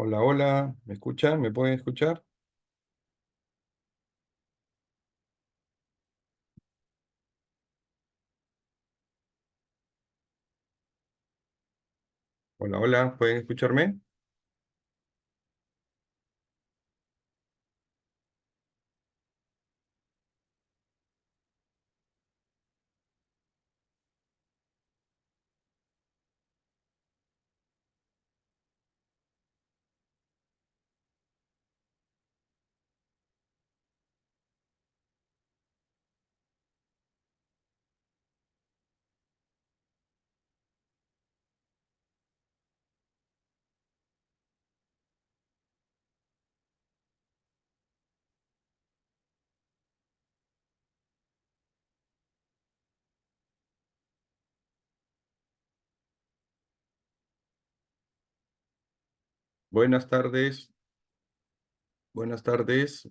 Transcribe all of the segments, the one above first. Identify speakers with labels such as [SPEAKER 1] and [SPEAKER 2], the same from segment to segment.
[SPEAKER 1] Hola, hola, ¿me escuchan? ¿Me pueden escuchar? Hola, hola, ¿pueden escucharme? Buenas tardes, buenas tardes.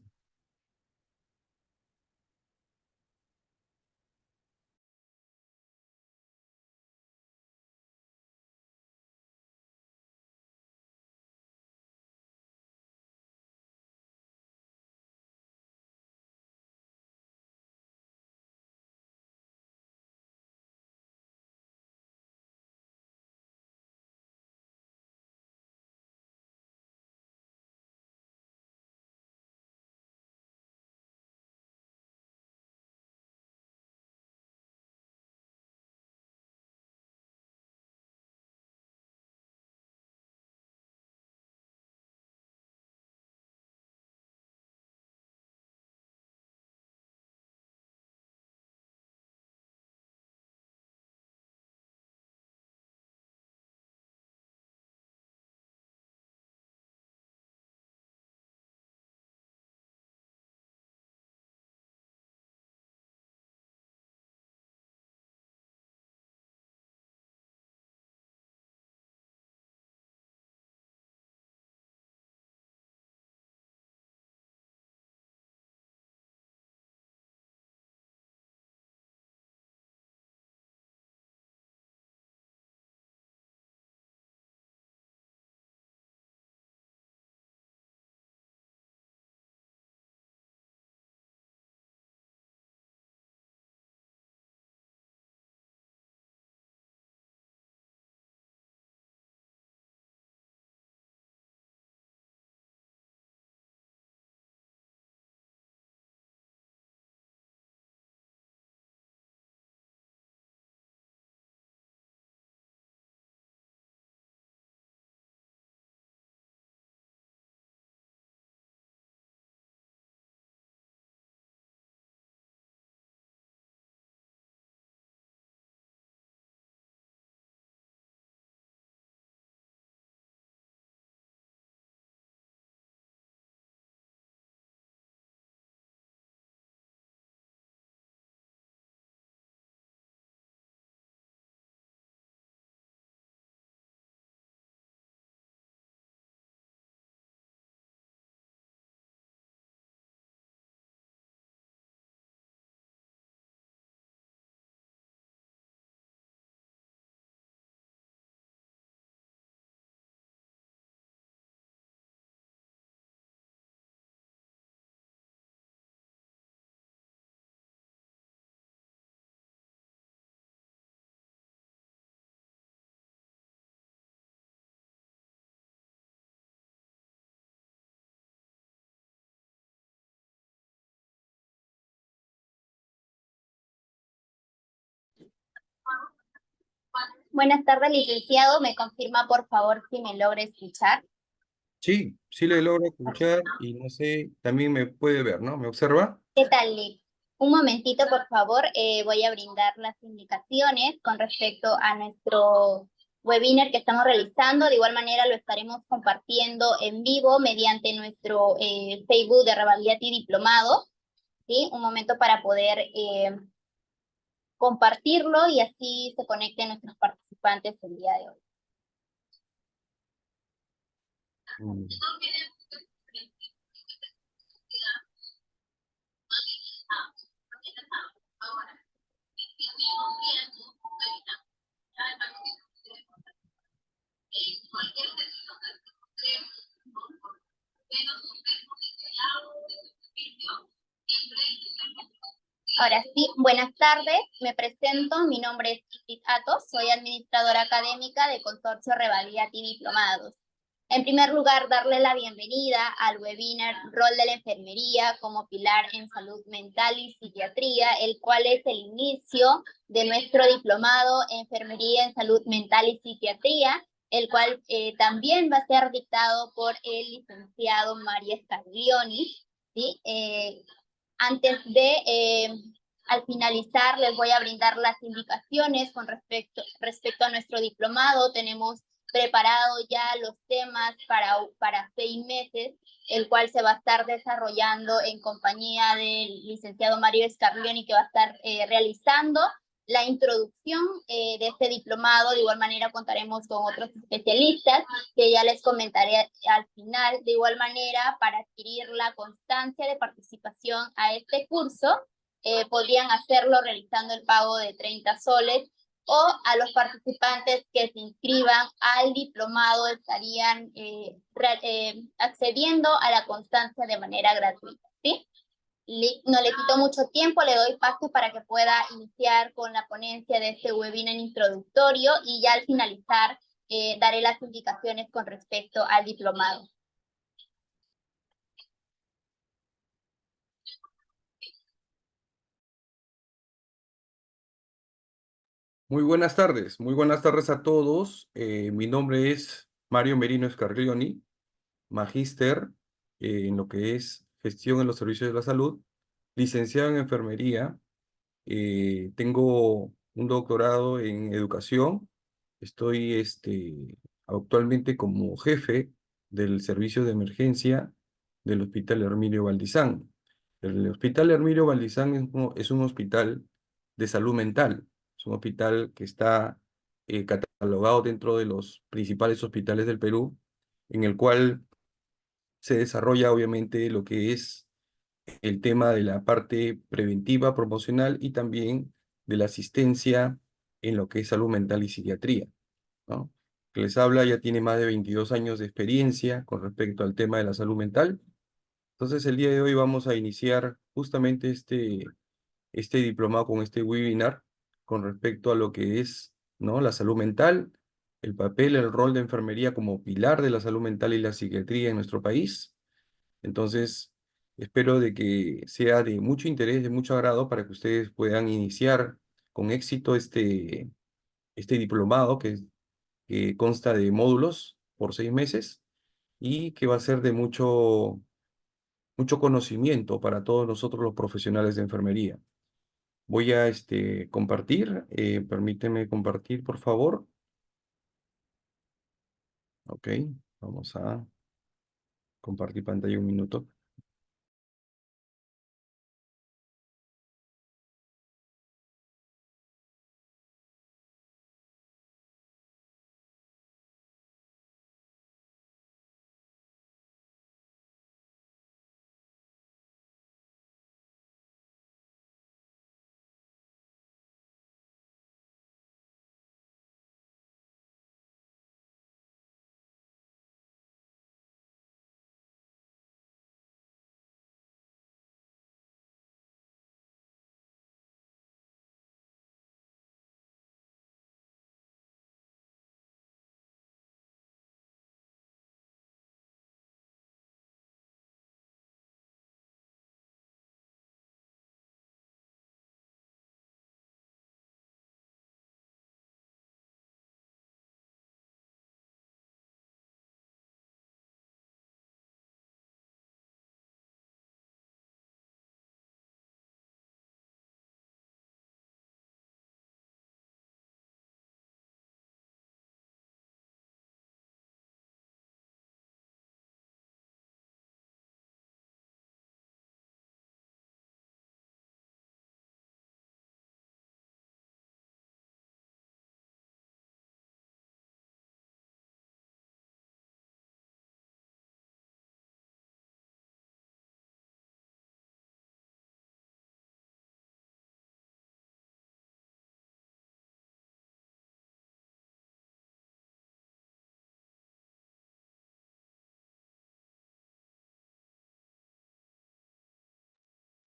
[SPEAKER 2] Buenas tardes, licenciado. ¿Me confirma, por favor, si me logra escuchar?
[SPEAKER 1] Sí, sí le logro escuchar y no sé, también me puede ver, ¿no? ¿Me observa?
[SPEAKER 2] ¿Qué tal, Lick? Un momentito, por favor. Voy a brindar las indicaciones con respecto a nuestro webinar que estamos realizando. De igual manera, lo estaremos compartiendo en vivo mediante nuestro Facebook de Revalidati Diplomado. ¿Sí? Un momento para poder compartirlo y así se conecten nuestros participantes el día de hoy.
[SPEAKER 1] Mm.
[SPEAKER 2] Ahora sí, buenas tardes, me presento, mi nombre es Ingrid Atos, soy administradora académica de Consorcio Revalidad y Diplomados. En primer lugar, darle la bienvenida al webinar Rol de la Enfermería como Pilar en Salud Mental y Psiquiatría, el cual es el inicio de nuestro diplomado Enfermería en Salud Mental y Psiquiatría, el cual también va a ser dictado por el licenciado Mario Scaglioni, ¿sí? Al finalizar, les voy a brindar las indicaciones con respecto a nuestro diplomado. Tenemos preparado ya los temas para 6 meses, el cual se va a estar desarrollando en compañía del licenciado Mario Scarlioni, que va a estar realizando la introducción de este diplomado. De igual manera contaremos con otros especialistas que ya les comentaré al final. De igual manera, para adquirir la constancia de participación a este curso, podrían hacerlo realizando el pago de 30 soles, o a los participantes que se inscriban al diplomado estarían accediendo a la constancia de manera gratuita, ¿sí? No le quito mucho tiempo, le doy paso para que pueda iniciar con la ponencia de este webinar introductorio, y ya al finalizar daré las indicaciones con respecto al diplomado.
[SPEAKER 1] Muy buenas tardes a todos. Mi nombre es Mario Merino Scarlioni, magíster en lo que es gestión en los servicios de la salud, licenciado en enfermería. Tengo un doctorado en educación. Estoy actualmente como jefe del servicio de emergencia del Hospital Herminio Valdizán. El Hospital Herminio Valdizán es un hospital de salud mental. Es un hospital que está catalogado dentro de los principales hospitales del Perú, en el cual se desarrolla obviamente lo que es el tema de la parte preventiva, promocional y también de la asistencia en lo que es salud mental y psiquiatría, ¿no? Que les habla ya tiene más de 22 años de experiencia con respecto al tema de la salud mental. Entonces, el día de hoy vamos a iniciar justamente este diplomado con este webinar con respecto a lo que es, ¿no?, la salud mental, el papel, el rol de enfermería como pilar de la salud mental y la psiquiatría en nuestro país. Entonces, espero de que sea de mucho interés, de mucho agrado para que ustedes puedan iniciar con éxito este diplomado que consta de módulos por 6 meses y que va a ser de mucho conocimiento para todos nosotros los profesionales de enfermería. Voy a compartir, permíteme compartir, por favor. Ok, vamos a compartir pantalla un minuto.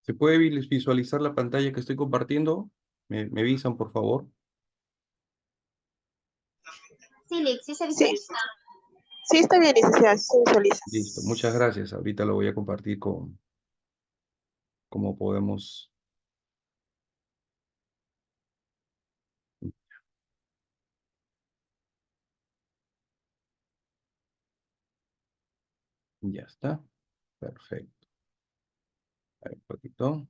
[SPEAKER 1] ¿Se puede visualizar la pantalla que estoy compartiendo? Me avisan, por favor.
[SPEAKER 2] Sí, Lick, sí se
[SPEAKER 3] Sí,
[SPEAKER 2] visualiza.
[SPEAKER 3] sí está bien, licenciada, sí se visualiza.
[SPEAKER 1] Listo, muchas gracias. Ahorita lo voy a compartir con cómo podemos. Ya está. Perfecto. A ver, un poquito.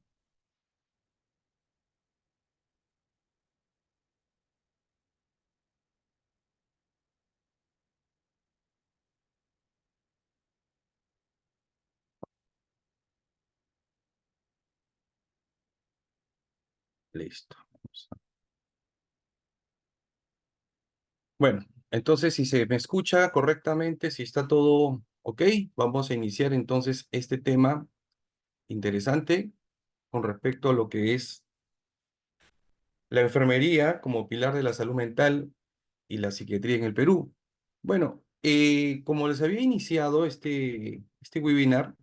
[SPEAKER 1] Listo. Bueno, entonces si se me escucha correctamente, si está todo ok, vamos a iniciar entonces este tema interesante con respecto a lo que es la enfermería como pilar de la salud mental y la psiquiatría en el Perú. Bueno, como les había iniciado este webinar,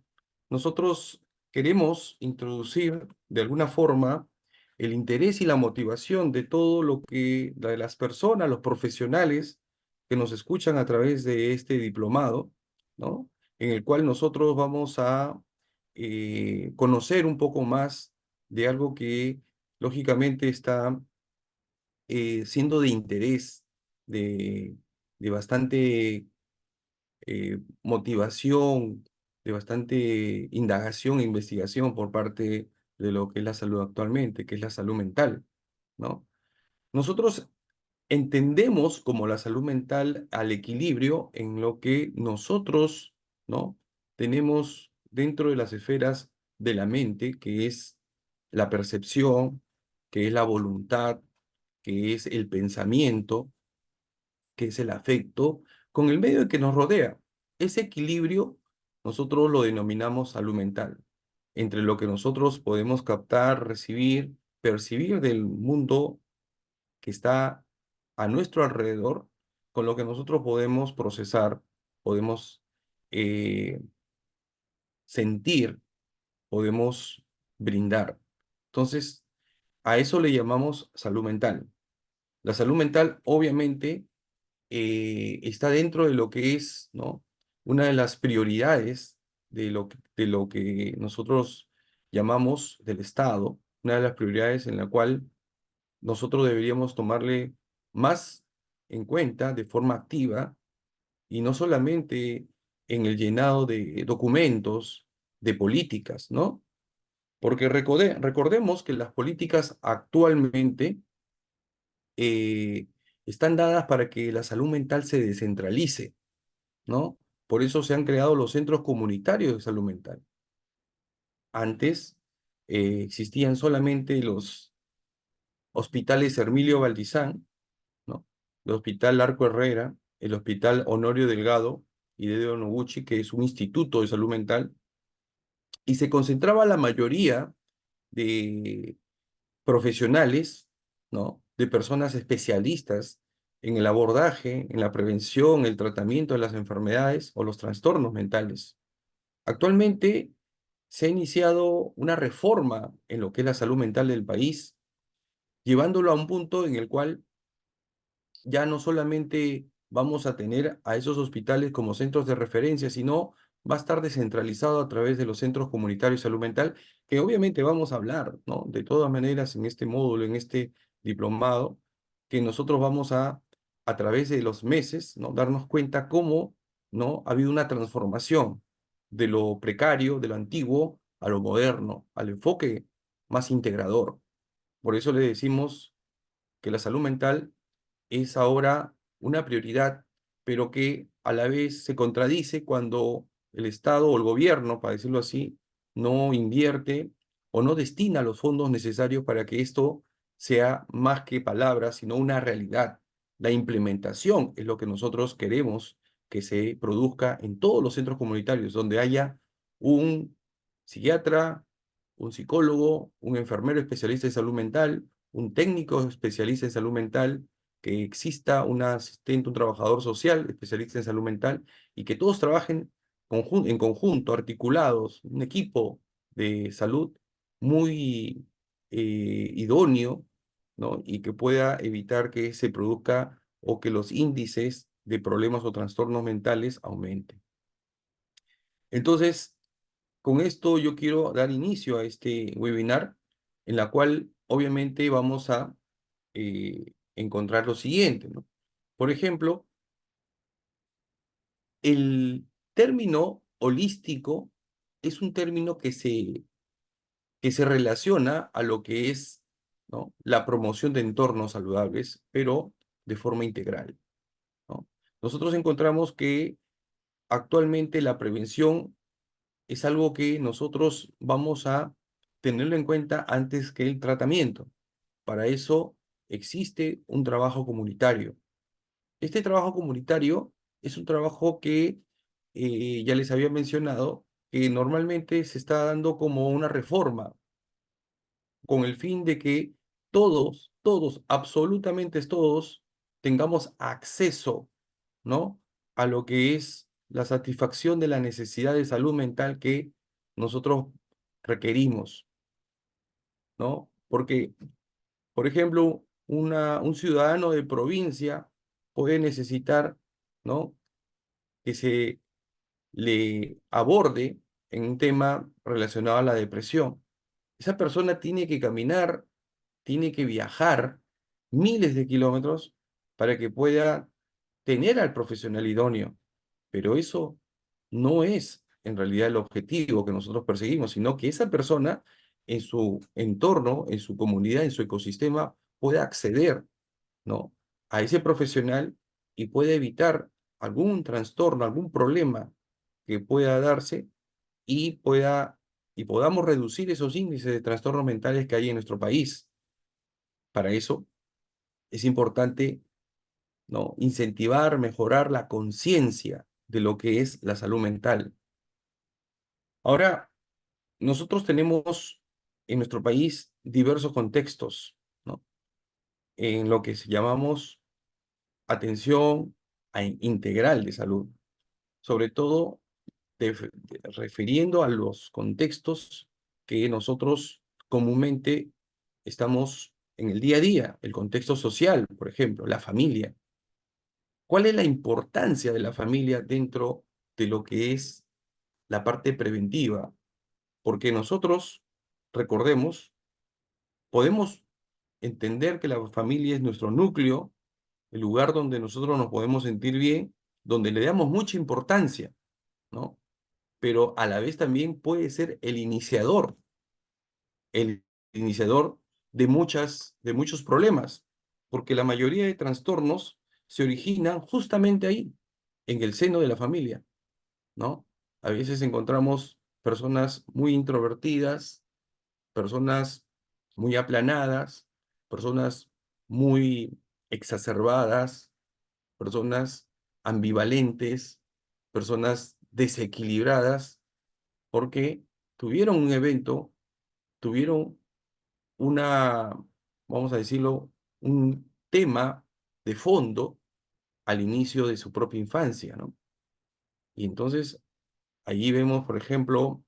[SPEAKER 1] nosotros queremos introducir de alguna forma el interés y la motivación de todo lo que de las personas, los profesionales que nos escuchan a través de este diplomado, ¿no? En el cual nosotros vamos a conocer un poco más de algo que lógicamente está siendo de interés, de, de bastante motivación, de bastante indagación e investigación por parte de lo que es la salud actualmente, que es la salud mental, ¿no? Nosotros entendemos como la salud mental al equilibrio en lo que nosotros, ¿no? Tenemos dentro de las esferas de la mente, que es la percepción, que es la voluntad, que es el pensamiento, que es el afecto, con el medio que nos rodea. Ese equilibrio nosotros lo denominamos salud mental, entre lo que nosotros podemos captar, recibir, percibir del mundo que está a nuestro alrededor, con lo que nosotros podemos procesar, podemos eh, sentir, podemos brindar. Entonces, a eso le llamamos salud mental. La salud mental, obviamente, está dentro de lo que es, ¿no? Una de las prioridades de lo que nosotros llamamos del Estado, una de las prioridades en la cual nosotros deberíamos tomarle más en cuenta de forma activa y no solamente en el llenado de documentos, de políticas, ¿no? Porque recordemos que las políticas actualmente eh, están dadas para que la salud mental se descentralice, ¿no? Por eso se han creado los centros comunitarios de salud mental. Antes existían solamente los hospitales Hermilio Valdizán, ¿no? El Hospital Arco Herrera, el Hospital Honorio Delgado y Dedo Noguchi, que es un instituto de salud mental, y se concentraba la mayoría de profesionales, ¿no? De personas especialistas en el abordaje, en la prevención, el tratamiento de las enfermedades o los trastornos mentales. Actualmente se ha iniciado una reforma en lo que es la salud mental del país, llevándolo a un punto en el cual ya no solamente vamos a tener a esos hospitales como centros de referencia, sino va a estar descentralizado a través de los centros comunitarios de salud mental, que obviamente vamos a hablar, ¿no? De todas maneras, en este módulo, en este diplomado, que nosotros vamos a través de los meses, ¿no? Darnos cuenta cómo, ¿no? Ha habido una transformación de lo precario, de lo antiguo, a lo moderno, al enfoque más integrador. Por eso le decimos que la salud mental es ahora una prioridad, pero que a la vez se contradice cuando el Estado o el gobierno, para decirlo así, no invierte o no destina los fondos necesarios para que esto sea más que palabras, sino una realidad. La implementación es lo que nosotros queremos que se produzca en todos los centros comunitarios, donde haya un psiquiatra, un psicólogo, un enfermero especialista en salud mental, un técnico especialista en salud mental, que exista un asistente, un trabajador social especialista en salud mental y que todos trabajen en conjunto, articulados, un equipo de salud muy idóneo, ¿no? Y que pueda evitar que se produzca o que los índices de problemas o trastornos mentales aumenten. Entonces, con esto yo quiero dar inicio a este webinar, en la cual obviamente vamos a encontrar lo siguiente, ¿no? Por ejemplo, el término holístico es un término que se relaciona a lo que es, ¿no?, la promoción de entornos saludables, pero de forma integral, ¿no? Nosotros encontramos que actualmente la prevención es algo que nosotros vamos a tenerlo en cuenta antes que el tratamiento. Para eso existe un trabajo comunitario. Este trabajo comunitario es un trabajo que ya les había mencionado, que normalmente se está dando como una reforma con el fin de que todos, absolutamente todos, tengamos acceso, ¿no?, a lo que es la satisfacción de la necesidad de salud mental que nosotros requerimos, ¿no? Porque, por ejemplo, un ciudadano de provincia puede necesitar, ¿no?, que se le aborde en un tema relacionado a la depresión. Esa persona tiene que caminar, tiene que viajar miles de kilómetros para que pueda tener al profesional idóneo. Pero eso no es en realidad el objetivo que nosotros perseguimos, sino que esa persona en su entorno, en su comunidad, en su ecosistema, pueda acceder, ¿no?, a ese profesional y pueda evitar algún trastorno, algún problema que pueda darse y podamos reducir esos índices de trastornos mentales que hay en nuestro país. Para eso es importante, ¿no?, incentivar, mejorar la conciencia de lo que es la salud mental. Ahora, nosotros tenemos en nuestro país diversos contextos, ¿no?, en lo que llamamos atención integral de salud, sobre todo refiriendo a los contextos que nosotros comúnmente estamos en el día a día, el contexto social, por ejemplo, la familia. ¿Cuál es la importancia de la familia dentro de lo que es la parte preventiva? Porque nosotros, recordemos, podemos entender que la familia es nuestro núcleo, el lugar donde nosotros nos podemos sentir bien, donde le damos mucha importancia, ¿no? Pero a la vez también puede ser el iniciador de muchos problemas, porque la mayoría de trastornos se originan justamente ahí, en el seno de la familia, ¿no? A veces encontramos personas muy introvertidas, personas muy aplanadas, personas muy exacerbadas, personas ambivalentes, personas desequilibradas, porque tuvieron un evento, tuvieron una, vamos a decirlo, un tema de fondo al inicio de su propia infancia, ¿no? Y entonces allí vemos, por ejemplo,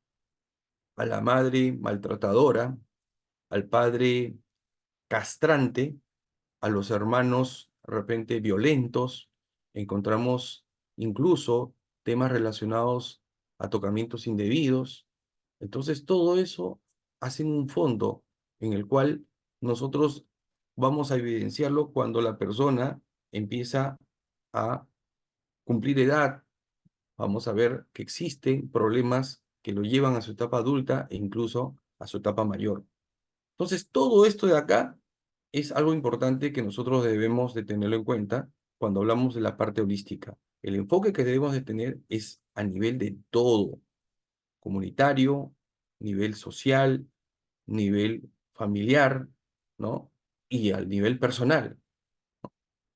[SPEAKER 1] a la madre maltratadora, al padre castrante, a los hermanos de repente violentos, encontramos incluso temas relacionados a tocamientos indebidos. Entonces todo eso hace un fondo en el cual nosotros vamos a evidenciarlo cuando la persona empieza a cumplir edad. Vamos a ver que existen problemas que lo llevan a su etapa adulta e incluso a su etapa mayor. Entonces, todo esto de acá es algo importante que nosotros debemos de tenerlo en cuenta cuando hablamos de la parte holística. El enfoque que debemos de tener es a nivel de todo, comunitario, nivel social, nivel familiar, ¿no? Y al nivel personal.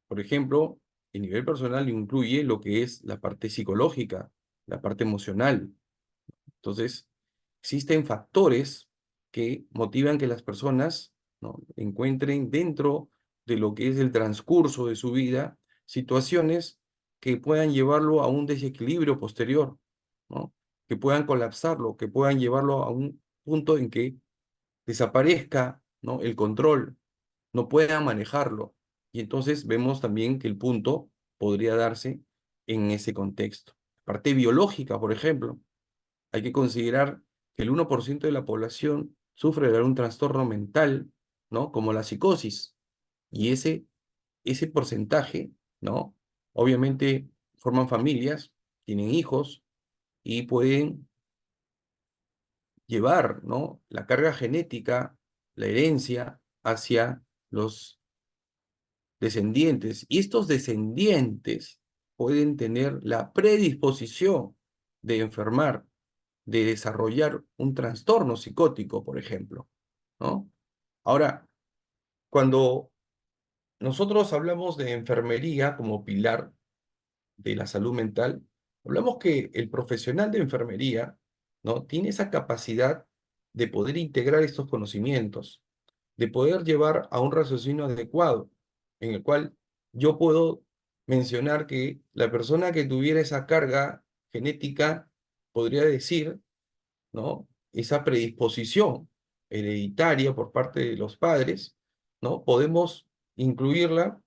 [SPEAKER 1] Por ejemplo, el nivel personal incluye lo que es la parte psicológica, la parte emocional. Entonces, existen factores que motivan que las personas, ¿no?, encuentren dentro de lo que es el transcurso de su vida situaciones que puedan llevarlo a un desequilibrio posterior, ¿no?, que puedan colapsarlo, que puedan llevarlo a un punto en que desaparezca, ¿no?, el control, no puedan manejarlo. Y entonces vemos también que el punto podría darse en ese contexto. Parte biológica, por ejemplo, hay que considerar que el 1% de la población sufre de algún trastorno mental, ¿no?, como la psicosis. Y ese porcentaje, ¿no?, obviamente forman familias, tienen hijos y pueden llevar, ¿no?, la carga genética, la herencia hacia los descendientes. Y estos descendientes pueden tener la predisposición de enfermar, de desarrollar un trastorno psicótico, por ejemplo, ¿no? Ahora, cuando nosotros hablamos de enfermería como pilar de la salud mental, hablamos que el profesional de enfermería, ¿no?, tiene esa capacidad de poder integrar estos conocimientos, de poder llevar a un raciocinio adecuado, en el cual yo puedo mencionar que la persona que tuviera esa carga genética podría decir, ¿no?, esa predisposición hereditaria por parte de los padres, ¿no?, podemos incluirla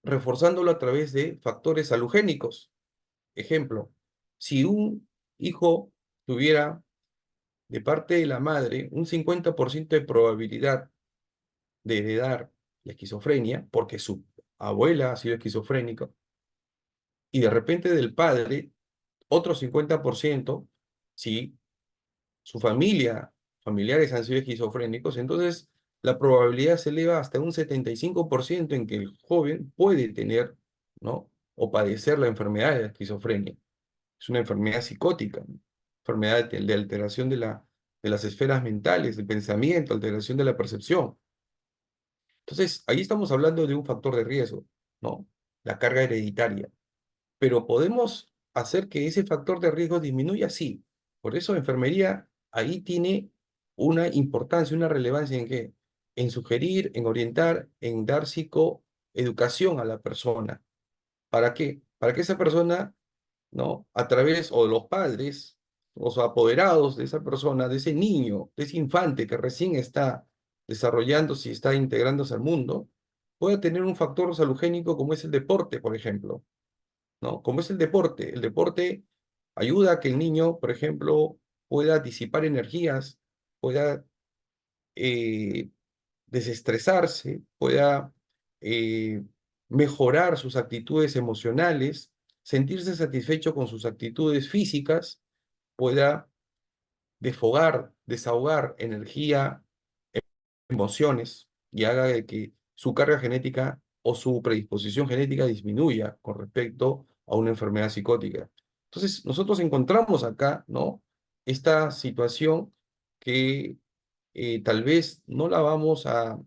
[SPEAKER 1] reforzándolo a través de factores alogénicos. Ejemplo, si un hijo tuviera de parte de la madre un 50% de probabilidad de heredar la esquizofrenia, porque su abuela ha sido esquizofrénica, y de repente del padre otro 50%, si su familiares han sido esquizofrénicos, entonces la probabilidad se eleva hasta un 75% en que el joven puede tener, ¿no?, o padecer la enfermedad de la esquizofrenia. Es una enfermedad psicótica, ¿no?, enfermedad de alteración de las esferas mentales, del pensamiento, alteración de la percepción. Entonces, ahí estamos hablando de un factor de riesgo, ¿no?, la carga hereditaria. Pero podemos hacer que ese factor de riesgo disminuya, sí. Por eso enfermería ahí tiene una importancia, una relevancia en qué, en sugerir, en orientar, en dar psicoeducación a la persona. ¿Para qué? Para que esa persona, ¿no?, a través, o los padres, los apoderados de esa persona, de ese niño, de ese infante que recién está desarrollándose y está integrándose al mundo, pueda tener un factor salugénico como es el deporte, por ejemplo, ¿no? Como es el deporte. El deporte ayuda a que el niño, por ejemplo, pueda disipar energías, pueda eh, desestresarse, pueda eh, mejorar sus actitudes emocionales, sentirse satisfecho con sus actitudes físicas, pueda desfogar, desahogar energía, emociones, y haga de que su carga genética o su predisposición genética disminuya con respecto a una enfermedad psicótica. Entonces, nosotros encontramos acá, ¿no?, esta situación que tal vez no la vamos a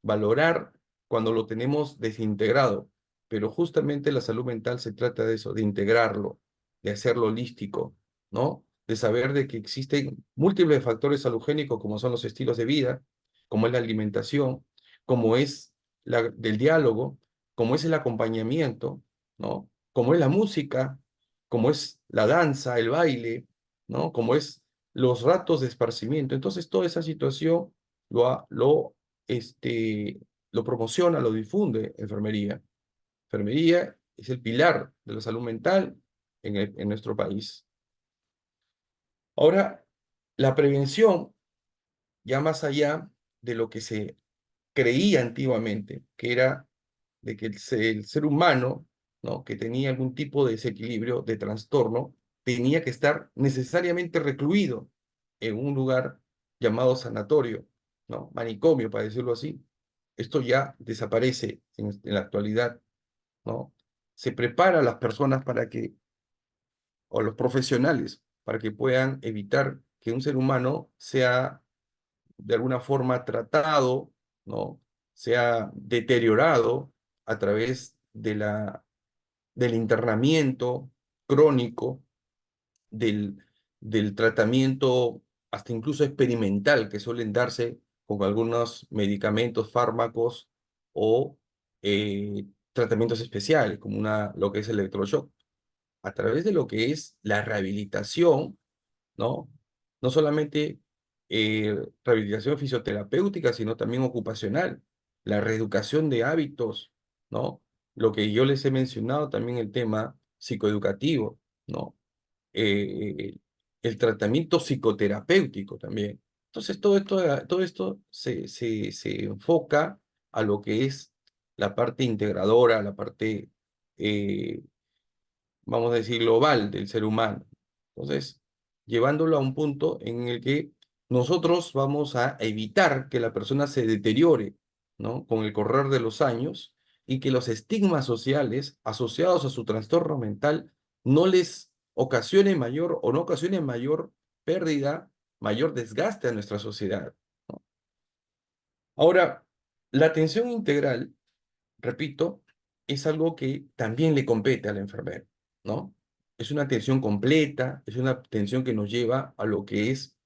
[SPEAKER 1] valorar cuando lo tenemos desintegrado, pero justamente la salud mental se trata de eso, de integrarlo, de hacerlo holístico, ¿no?, de saber de que existen múltiples factores salugénicos como son los estilos de vida, como es la alimentación, como es del diálogo, como es el acompañamiento, ¿no?, como es la música, como es la danza, el baile, ¿no?, como es los ratos de esparcimiento. Entonces, toda esa situación lo promociona, lo difunde enfermería. Enfermería es el pilar de la salud mental en nuestro país. Ahora, la prevención, ya más allá de lo que se creía antiguamente, que era de que el ser humano, ¿no?, que tenía algún tipo de desequilibrio, de trastorno, tenía que estar necesariamente recluido en un lugar llamado sanatorio, ¿no?, manicomio, para decirlo así. Esto ya desaparece en la actualidad, ¿no? Se prepara a las personas para que, o los profesionales, para que puedan evitar que un ser humano sea de alguna forma tratado, ¿no?, sea deteriorado a través del internamiento crónico, del, del tratamiento hasta incluso experimental que suelen darse con algunos medicamentos, fármacos o tratamientos especiales, como lo que es el electroshock. A través de lo que es la rehabilitación, ¿no?, no solamente rehabilitación fisioterapéutica, sino también ocupacional, la reeducación de hábitos, ¿no? Lo que yo les he mencionado también el tema psicoeducativo, ¿no? Eh, el tratamiento psicoterapéutico también. Entonces, todo esto se enfoca a lo que es la parte integradora, la parte eh, vamos a decir, global del ser humano. Entonces, llevándolo a un punto en el que nosotros vamos a evitar que la persona se deteriore, ¿no? Con el correr de los años y que los estigmas sociales asociados a su trastorno mental no les ocasione mayor o no ocasione mayor pérdida, mayor desgaste a nuestra sociedad, ¿no? Ahora, la atención integral, repito, es algo que también le compete al enfermero, ¿no? Es una atención completa, es una atención que nos lleva a lo que es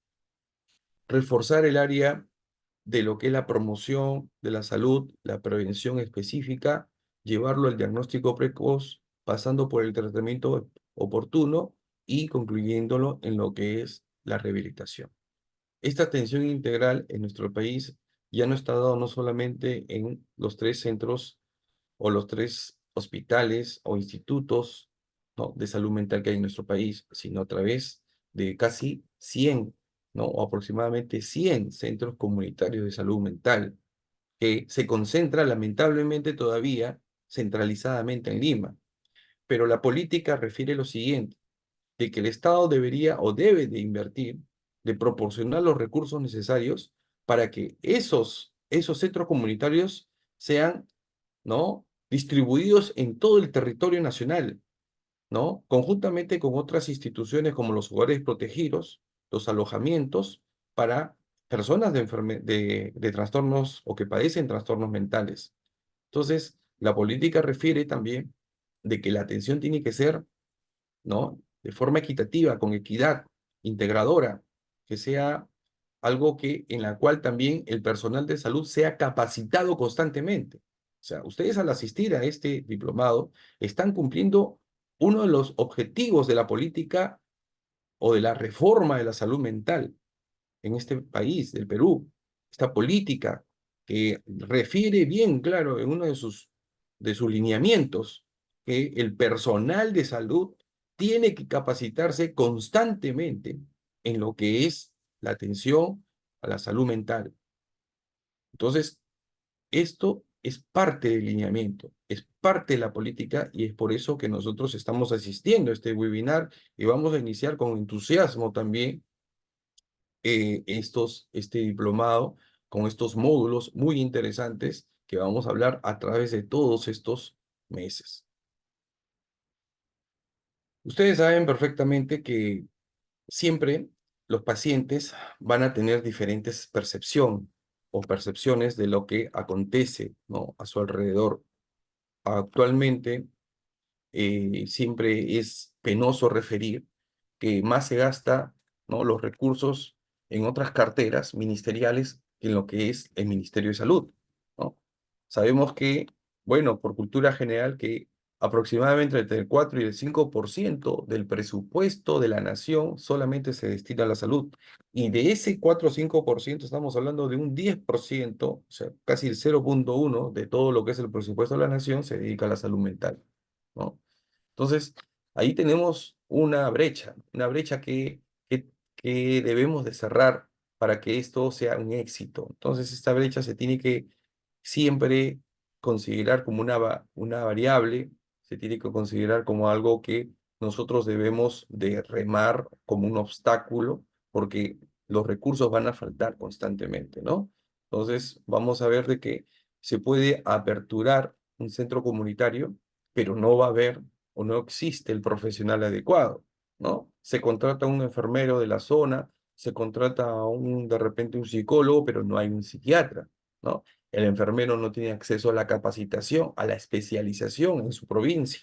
[SPEAKER 1] reforzar el área de lo que es la promoción de la salud, la prevención específica, llevarlo al diagnóstico precoz, pasando por el tratamiento oportuno y concluyéndolo en lo que es la rehabilitación. Esta atención integral en nuestro país ya no está dado no solamente en los 3 centros o los 3 hospitales o institutos, ¿no? de salud mental que hay en nuestro país, sino a través de casi 100, ¿no? o aproximadamente 100 centros comunitarios de salud mental que se concentra lamentablemente todavía centralizadamente en Lima. Pero la política refiere lo siguiente, de que el Estado debería o debe de invertir, de proporcionar los recursos necesarios para que esos centros comunitarios sean, ¿no? distribuidos en todo el territorio nacional, ¿no? Conjuntamente con otras instituciones como los hogares protegidos, los alojamientos para personas de trastornos o que padecen trastornos mentales. Entonces, la política refiere también de que la atención tiene que ser, ¿no? de forma equitativa, con equidad, integradora, que sea algo que, en la cual también el personal de salud sea capacitado constantemente. O sea, ustedes al asistir a este diplomado están cumpliendo uno de los objetivos de la política o de la reforma de la salud mental en este país, del Perú. Esta política que refiere bien claro en uno de sus lineamientos que el personal de salud tiene que capacitarse constantemente en lo que es la atención a la salud mental. Entonces, esto es parte del lineamiento, es parte de la política y es por eso que nosotros estamos asistiendo a este webinar y vamos a iniciar con entusiasmo también este diplomado con estos módulos muy interesantes que vamos a hablar a través de todos estos meses. Ustedes saben perfectamente que siempre los pacientes van a tener diferentes percepciones de lo que acontece, ¿no? a su alrededor. Actualmente, siempre es penoso referir que más se gasta, ¿no? los recursos en otras carteras ministeriales que en lo que es el Ministerio de Salud, ¿no? Sabemos que, bueno, por cultura general, que aproximadamente entre el 4 y el 5% del presupuesto de la nación solamente se destina a la salud. Y de ese 4 o 5% estamos hablando de un 10%, o sea, casi el 0,1 de todo lo que es el presupuesto de la nación se dedica a la salud mental, ¿no? Entonces, ahí tenemos una brecha que debemos de cerrar para que esto sea un éxito. Entonces, esta brecha se tiene que siempre considerar como una variable, se tiene que considerar como algo que nosotros debemos de remar como un obstáculo, porque los recursos van a faltar constantemente, ¿no? Entonces, vamos a ver de que se puede aperturar un centro comunitario, pero no va a haber o no existe el profesional adecuado, ¿no? Se contrata a un enfermero de la zona, se contrata de repente un psicólogo, pero no hay un psiquiatra, ¿no? El enfermero no tiene acceso a la capacitación, a la especialización en su provincia,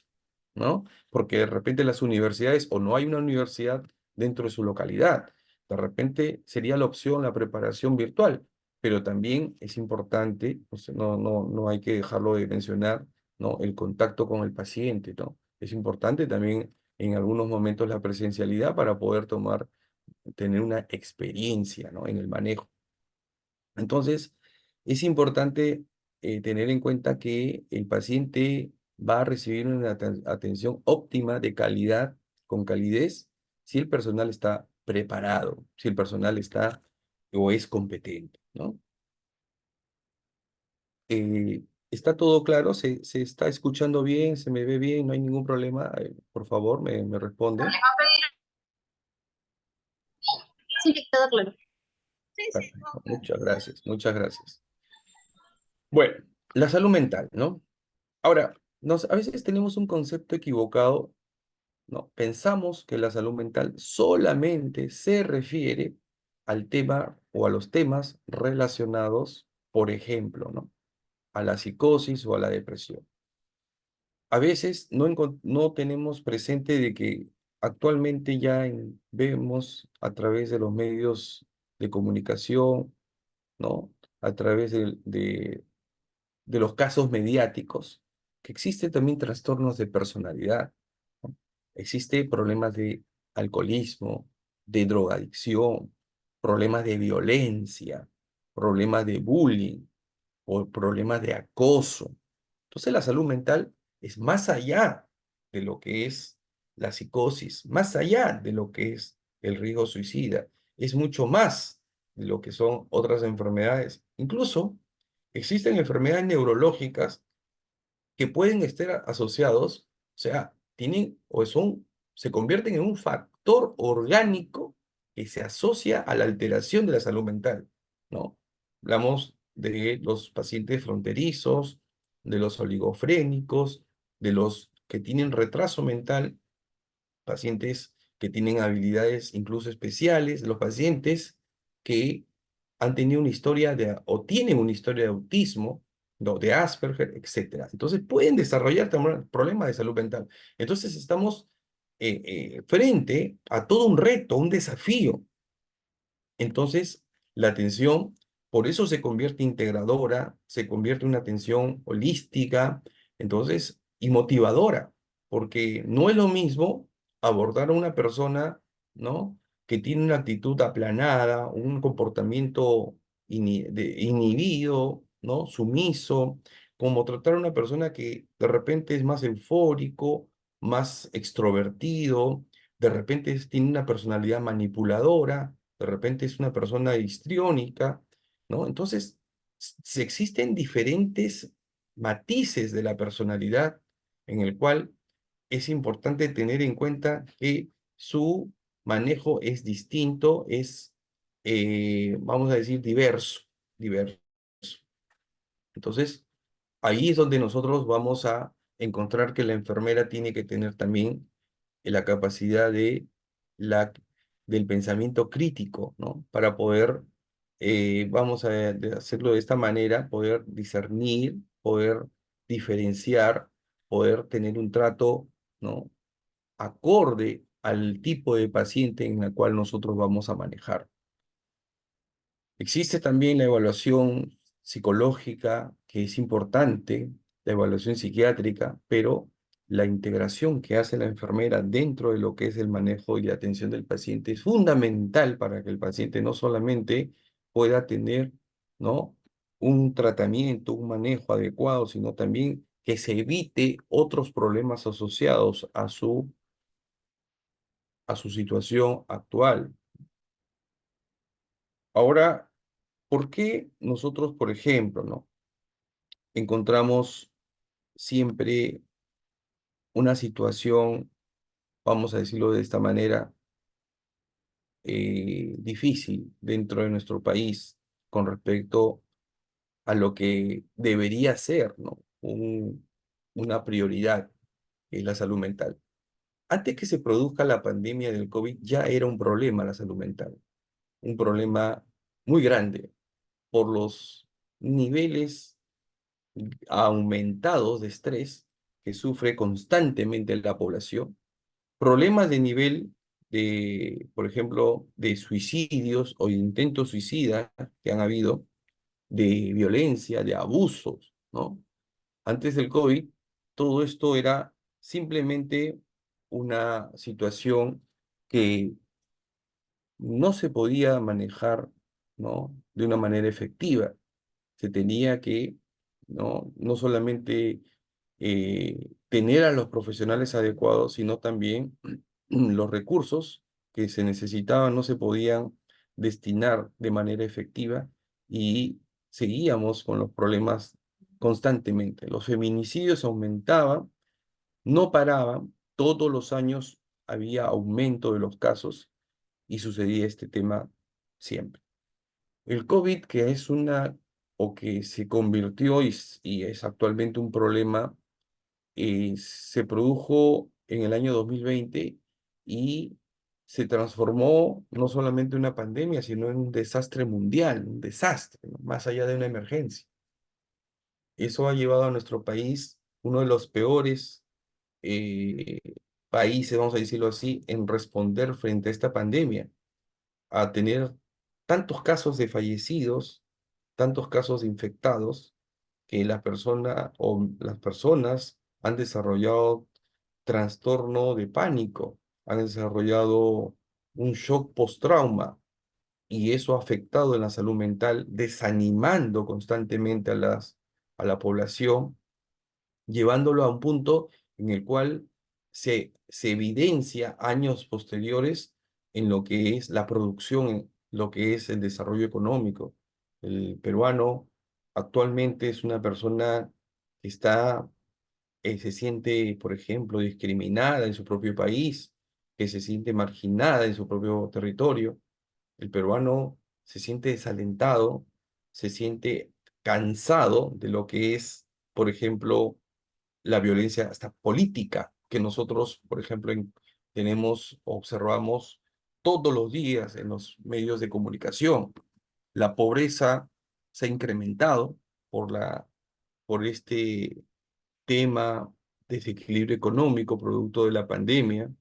[SPEAKER 1] ¿no? Porque de repente las universidades o no hay una universidad dentro de su localidad. De repente sería la opción la preparación virtual, pero también es importante, o sea, no hay que dejarlo de mencionar, ¿no? El contacto con el paciente, ¿no? Es importante también en algunos momentos la presencialidad para poder tomar tener una experiencia, ¿no? En el manejo. Entonces, es importante tener en cuenta que el paciente va a recibir una atención óptima de calidad, con calidez, si el personal está preparado, si el personal está o es competente, ¿no? ¿Está todo claro? ¿Se está escuchando bien? ¿Se me ve bien? ¿No hay ningún problema? Por favor, me responde.
[SPEAKER 2] Sí, todo claro.
[SPEAKER 1] Perfecto. Muchas gracias, muchas gracias. Bueno, la salud mental, ¿no? Ahora, a veces tenemos un concepto equivocado, ¿no? Pensamos que la salud mental solamente se refiere al tema o a los temas relacionados, por ejemplo, ¿no? A la psicosis o a la depresión. A veces no tenemos presente de que actualmente ya vemos a través de los medios de comunicación, ¿no? A través de los casos mediáticos, que existen también trastornos de personalidad, ¿no? Existen problemas de alcoholismo, de drogadicción, problemas de violencia, problemas de bullying o problemas de acoso. Entonces la salud mental es más allá de lo que es la psicosis, más allá de lo que es el riesgo suicida, es mucho más de lo que son otras enfermedades. Incluso existen enfermedades neurológicas que pueden estar asociados, o sea, tienen o se convierten en un factor orgánico que se asocia a la alteración de la salud mental, ¿no? Hablamos de los pacientes fronterizos, de los oligofrénicos, de los que tienen retraso mental, pacientes que tienen habilidades incluso especiales, los pacientes que han tenido una historia o tienen una historia de autismo, ¿no? De Asperger, etcétera. Entonces pueden desarrollar también problemas de salud mental. Entonces estamos frente a todo un reto, un desafío. Entonces, la atención, por eso se convierte integradora, se convierte en una atención holística, entonces, y motivadora, porque no es lo mismo abordar a una persona, ¿no? Que tiene una actitud aplanada, un comportamiento inhibido, ¿no? Sumiso, como tratar a una persona que de repente es más eufórico, más extrovertido, de repente tiene una personalidad manipuladora, de repente es una persona histriónica, ¿no? Entonces, existen diferentes matices de la personalidad en el cual es importante tener en cuenta que su manejo es distinto, vamos a decir, diverso. Entonces, ahí es donde nosotros vamos a encontrar que la enfermera tiene que tener también la capacidad del pensamiento crítico, ¿no? Para poder, vamos a hacerlo de esta manera, poder discernir, poder diferenciar, poder tener un trato, ¿no? Acorde al tipo de paciente en el cual nosotros vamos a manejar. Existe también la evaluación psicológica, que es importante, la evaluación psiquiátrica, pero la integración que hace la enfermera dentro de lo que es el manejo y la atención del paciente es fundamental para que el paciente no solamente pueda tener, ¿no? Un tratamiento, un manejo adecuado, sino también que se evite otros problemas asociados a su situación actual. Ahora, ¿por qué nosotros, por ejemplo, ¿no? Encontramos siempre una situación, vamos a decirlo de esta manera, difícil dentro de nuestro país con respecto a lo que debería ser, ¿no? Una prioridad, que es la salud mental. Antes que se produzca la pandemia del COVID, ya era un problema la salud mental, un problema muy grande por los niveles aumentados de estrés que sufre constantemente la población, problemas de nivel por ejemplo, de suicidios o intentos suicidas que han habido, de violencia, de abusos, ¿no? Antes del COVID, todo esto era simplemente una situación que no se podía manejar, ¿no?, de una manera efectiva. Se tenía que, no solamente tener a los profesionales adecuados, sino también los recursos que se necesitaban no se podían destinar de manera efectiva y seguíamos con los problemas constantemente. Los feminicidios aumentaban, no paraban, todos los años había aumento de los casos y sucedía este tema siempre. El COVID, que es o que se convirtió y es actualmente un problema, se produjo en el año 2020 y se transformó no solamente en una pandemia, sino en un desastre mundial, un desastre, ¿no?, más allá de una emergencia. Eso ha llevado a nuestro país, uno de los peores eh, países, vamos a decirlo así, en responder frente a esta pandemia, a tener tantos casos de fallecidos, tantos casos de infectados, que la persona o las personas han desarrollado trastorno de pánico, han desarrollado un shock post-trauma, y eso ha afectado en la salud mental, desanimando constantemente a la población, llevándolo a un punto en el cual se evidencia años posteriores en lo que es la producción, en lo que es el desarrollo económico. El peruano actualmente es una persona que se siente, por ejemplo, discriminada en su propio país, que se siente marginada en su propio territorio. El peruano se siente desalentado, se siente cansado de lo que es, por ejemplo, la violencia hasta política que nosotros, por ejemplo, observamos todos los días en los medios de comunicación. La pobreza se ha incrementado por este tema desequilibrio económico producto de la pandemia.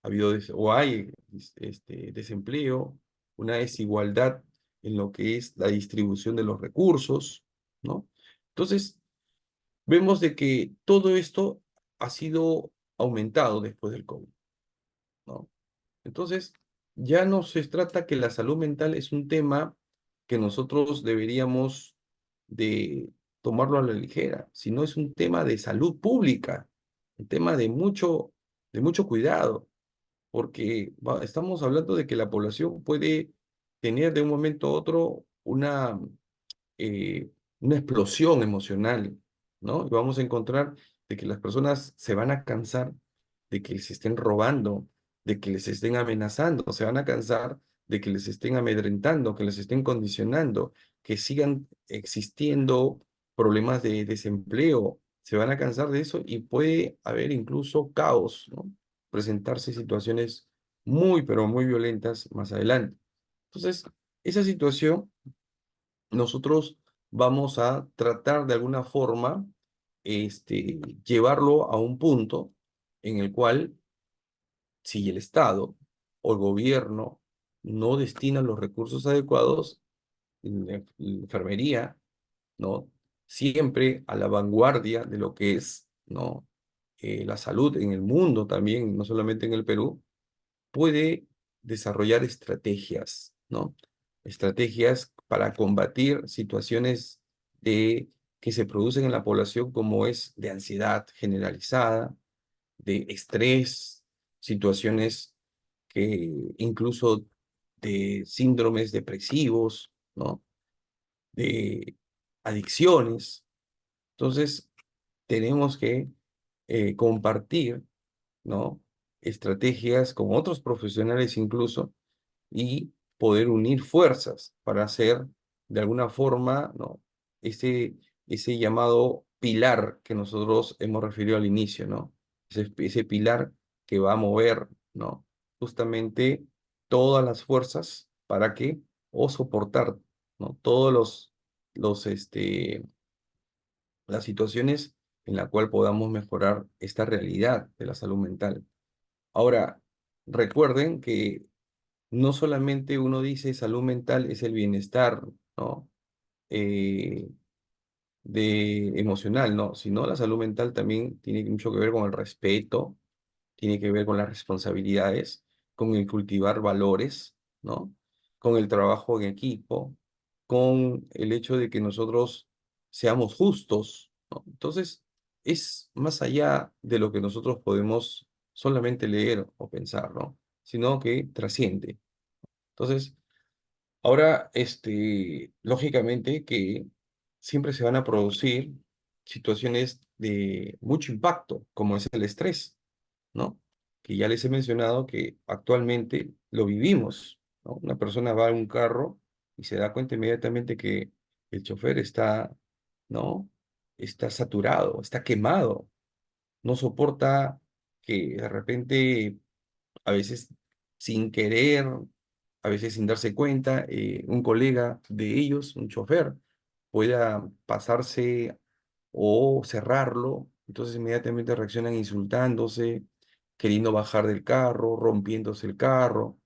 [SPEAKER 1] Ha habido o hay desempleo, una desigualdad en lo que es la distribución de los recursos, ¿no? Entonces, vemos de que todo esto ha sido aumentado después del COVID, ¿no? Entonces, ya no se trata que la salud mental es un tema que nosotros deberíamos de tomarlo a la ligera, sino es un tema de salud pública, un tema de mucho cuidado, porque estamos hablando de que la población puede tener de un momento a otro una explosión emocional, ¿no? Y vamos a encontrar de que las personas se van a cansar de que les estén robando, de que les estén amenazando, se van a cansar de que les estén amedrentando, que les estén condicionando, que sigan existiendo problemas de desempleo, se van a cansar de eso y puede haber incluso caos, ¿no? Presentarse situaciones muy, pero muy violentas más adelante. Entonces, esa situación nosotros vamos a tratar de alguna forma llevarlo a un punto en el cual, si el Estado o el gobierno no destina los recursos adecuados, la enfermería, ¿no?, siempre a la vanguardia de lo que es, ¿no?, la salud en el mundo también, no solamente en el Perú, puede desarrollar estrategias, ¿no? Estrategias para combatir situaciones que se producen en la población, como es de ansiedad generalizada, de estrés, situaciones que incluso de síndromes depresivos, ¿no?, de adicciones. Entonces, tenemos que compartir, ¿no?, estrategias con otros profesionales incluso, y poder unir fuerzas para hacer de alguna forma, ¿no?, ese, ese llamado pilar que nosotros hemos referido al inicio, ¿no? Ese pilar que va a mover, ¿no?, justamente todas las fuerzas para que, o soportar, ¿no?, todos las situaciones en la cual podamos mejorar esta realidad de la salud mental. Ahora, recuerden que no solamente uno dice salud mental es el bienestar, ¿no?, eh, emocional, ¿no?, sino la salud mental también tiene mucho que ver con el respeto, tiene que ver con las responsabilidades, con el cultivar valores, ¿no? Con el trabajo en equipo, con el hecho de que nosotros seamos justos, ¿no? Entonces, es más allá de lo que nosotros podemos solamente leer o pensar, ¿no? Sino que trasciende. Entonces, ahora, lógicamente que siempre se van a producir situaciones de mucho impacto, como es el estrés, ¿no? Que ya les he mencionado que actualmente lo vivimos, ¿no? Una persona va en un carro y se da cuenta inmediatamente que el chofer está, ¿no? Está saturado, está quemado, no soporta que de repente, a veces sin querer, a veces sin darse cuenta, un colega de ellos, un chofer, pueda pasarse o cerrarlo, entonces inmediatamente reaccionan insultándose, queriendo bajar del carro, rompiéndose el carro.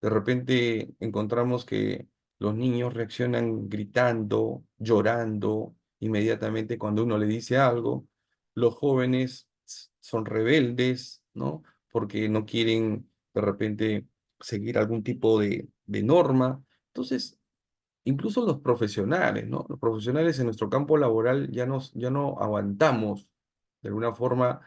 [SPEAKER 1] De repente encontramos que los niños reaccionan gritando, llorando inmediatamente cuando uno le dice algo. Los jóvenes son rebeldes, ¿no? Porque no quieren de repente seguir algún tipo de norma. Entonces, incluso los profesionales, ¿no? Los profesionales en nuestro campo laboral ya no aguantamos de alguna forma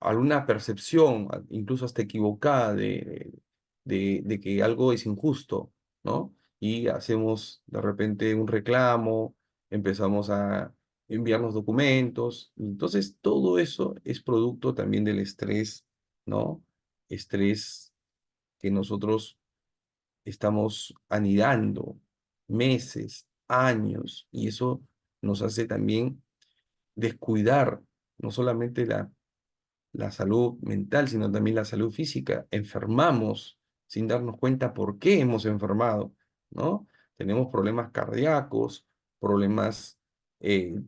[SPEAKER 1] alguna percepción, incluso hasta equivocada, de que algo es injusto, ¿no? Y hacemos de repente un reclamo, empezamos a enviarnos documentos. Entonces, todo eso es producto también del estrés, ¿no? Estrés que nosotros estamos anidando meses, años, y eso nos hace también descuidar no solamente la salud mental, sino también la salud física. Enfermamos sin darnos cuenta por qué hemos enfermado, ¿no? Tenemos problemas cardíacos, problemas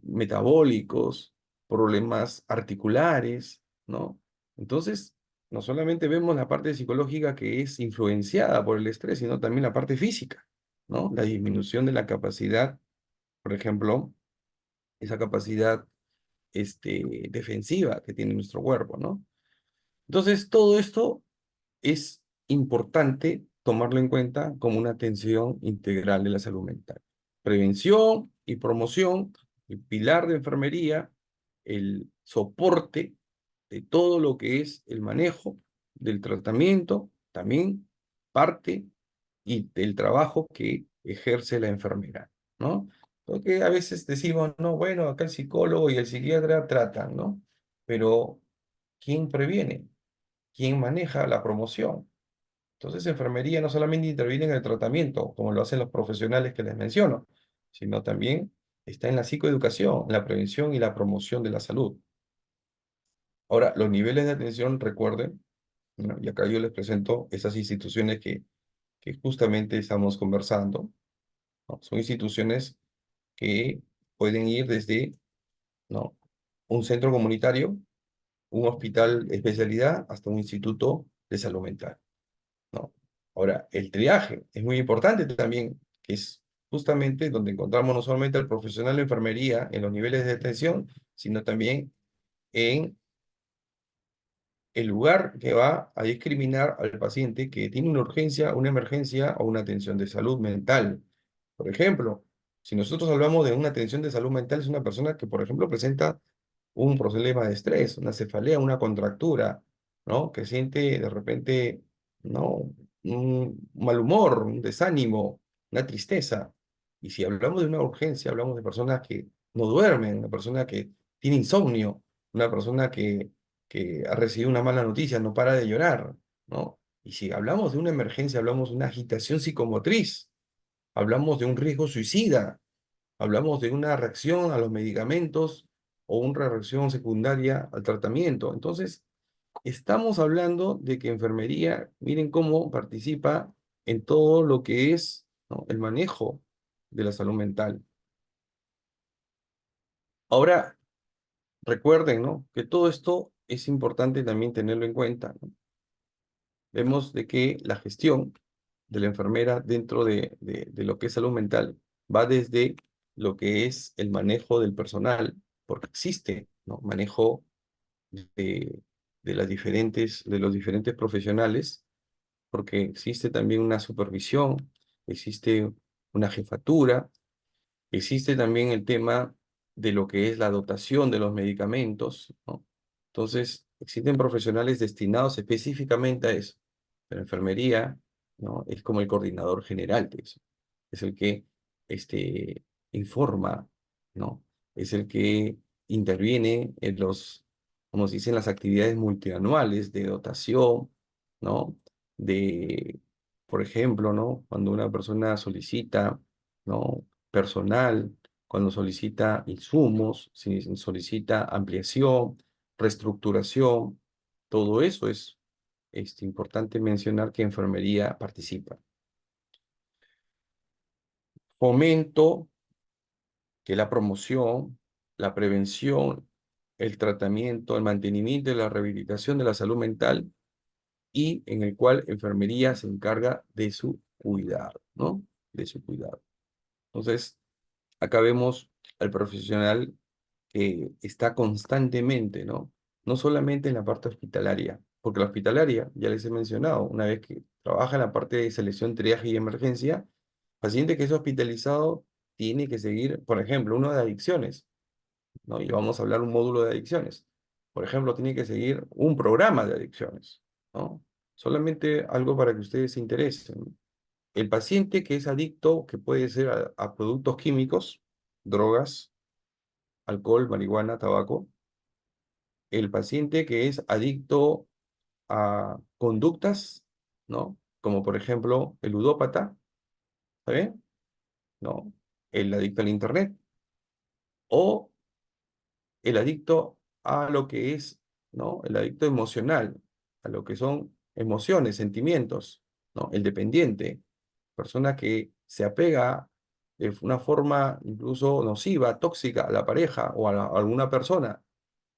[SPEAKER 1] metabólicos, problemas articulares, ¿no? Entonces, no solamente vemos la parte psicológica que es influenciada por el estrés, sino también la parte física, ¿no? La disminución de la capacidad, por ejemplo, esa capacidad defensiva que tiene nuestro cuerpo, ¿no? Entonces, todo esto es importante tomarlo en cuenta como una atención integral de la salud mental. Prevención y promoción, el pilar de enfermería, el soporte de todo lo que es el manejo del tratamiento, también parte y del trabajo que ejerce la enfermera, ¿no? Porque a veces decimos, no, bueno, acá el psicólogo y el psiquiatra tratan, ¿no? Pero ¿quién previene? ¿Quién maneja la promoción? Entonces, enfermería no solamente interviene en el tratamiento, como lo hacen los profesionales que les menciono, sino también está en la psicoeducación, en la prevención y la promoción de la salud. Ahora, los niveles de atención, recuerden, ¿no? Y acá yo les presento esas instituciones que justamente estamos conversando, ¿no? Son instituciones que pueden ir desde, ¿no? Un centro comunitario, un hospital de especialidad, hasta un instituto de salud mental, ¿no? Ahora, el triaje es muy importante también, que es justamente donde encontramos no solamente al profesional de enfermería en los niveles de atención, sino también en el lugar que va a discriminar al paciente que tiene una urgencia, una emergencia o una atención de salud mental. Por ejemplo, si nosotros hablamos de una atención de salud mental, es una persona que, por ejemplo, presenta un problema de estrés, una cefalea, una contractura, ¿no? Que siente de repente, ¿no? Un mal humor, un desánimo, una tristeza. Y si hablamos de una urgencia, hablamos de personas que no duermen, una persona que tiene insomnio, una persona que ha recibido una mala noticia, no para de llorar, ¿no? Y si hablamos de una emergencia, hablamos de una agitación psicomotriz, hablamos de un riesgo suicida, hablamos de una reacción a los medicamentos o una reacción secundaria al tratamiento. Entonces, estamos hablando de que enfermería, miren cómo participa en todo lo que es, ¿no? El manejo de la salud mental. Ahora, recuerden, ¿no? Que todo esto es importante también tenerlo en cuenta, ¿no? Vemos de que la gestión de la enfermera dentro de lo que es salud mental va desde lo que es el manejo del personal, porque existe, ¿no? Manejo de, de los diferentes profesionales, porque existe también una supervisión, existe una jefatura, existe también el tema de lo que es la dotación de los medicamentos, ¿no? Entonces, existen profesionales destinados específicamente a eso. La enfermería, ¿no? Es como el coordinador general de eso. Es el que informa, ¿no? Es el que interviene en como se dice, en las actividades multianuales de dotación, ¿no? De, por ejemplo, ¿no? Cuando una persona solicita, ¿no? Personal, cuando solicita insumos, si solicita ampliación, reestructuración, todo eso es importante mencionar que enfermería participa. Fomento que la promoción, la prevención, el tratamiento, el mantenimiento y la rehabilitación de la salud mental y en el cual enfermería se encarga de su cuidado, ¿no? De su cuidado. Entonces, acá vemos al profesional que está constantemente, ¿no? No solamente en la parte hospitalaria, porque la hospitalaria, ya les he mencionado, una vez que trabaja en la parte de selección, triaje y emergencia, paciente que es hospitalizado tiene que seguir, por ejemplo, uno de adicciones, ¿no? Y vamos a hablar un módulo de adicciones. Por ejemplo, tiene que seguir un programa de adicciones, ¿no? Solamente algo para que ustedes se interesen. El paciente que es adicto, que puede ser a productos químicos, drogas, alcohol, marihuana, tabaco. El paciente que es adicto a conductas, ¿no? Como por ejemplo el ludópata, ¿está bien? ¿No? El adicto al internet o el adicto a lo que es, ¿no? El adicto emocional, a lo que son emociones, sentimientos, ¿no? El dependiente, persona que se apega de una forma incluso nociva, tóxica a la pareja o a alguna persona.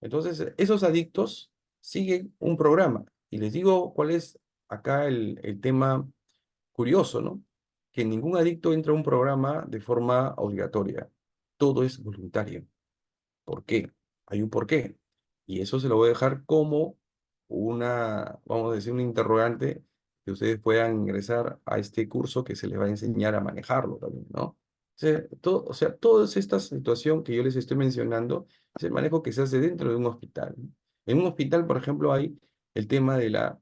[SPEAKER 1] Entonces, esos adictos siguen un programa. Y les digo cuál es acá el tema curioso, ¿no? Que ningún adicto entra a un programa de forma obligatoria. Todo es voluntario. ¿Por qué? Hay un porqué. Y eso se lo voy a dejar como vamos a decir, un interrogante que ustedes puedan ingresar a este curso que se les va a enseñar a manejarlo también, ¿no? O sea, toda esta situación que yo les estoy mencionando es el manejo que se hace dentro de un hospital, ¿no? En un hospital, por ejemplo, hay el tema de la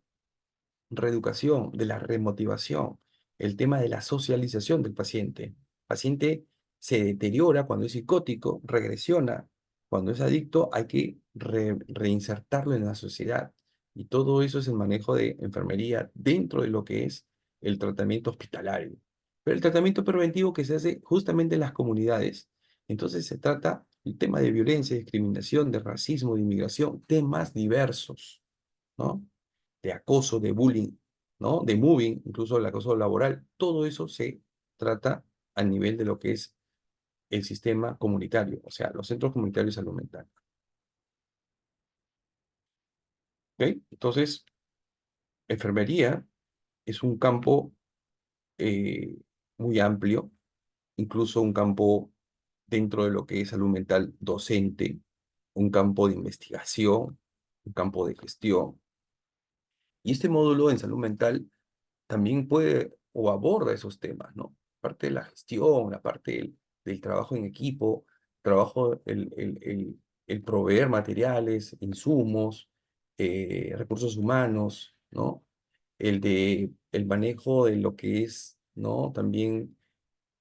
[SPEAKER 1] reeducación, de la remotivación, el tema de la socialización del paciente. El paciente se deteriora cuando es psicótico, regresiona. Cuando es adicto, hay que reinsertarlo en la sociedad. Y todo eso es el manejo de enfermería dentro de lo que es el tratamiento hospitalario. Pero el tratamiento preventivo que se hace justamente en las comunidades. Entonces se trata el tema de violencia, discriminación, de racismo, de inmigración, temas diversos, ¿no? De acoso, de bullying, ¿no? De moving, incluso el acoso laboral, todo eso se trata a nivel de lo que es el sistema comunitario, o sea, los centros comunitarios de salud mental. ¿Ok? Entonces, enfermería es un campo eh, muy amplio, incluso un campo dentro de lo que es salud mental docente, un campo de investigación, un campo de gestión. Y este módulo en salud mental también puede o aborda esos temas, ¿no? Parte de la gestión, la parte del trabajo en equipo, trabajo, el proveer materiales, insumos, recursos humanos, ¿no? El manejo de lo que es, ¿no? También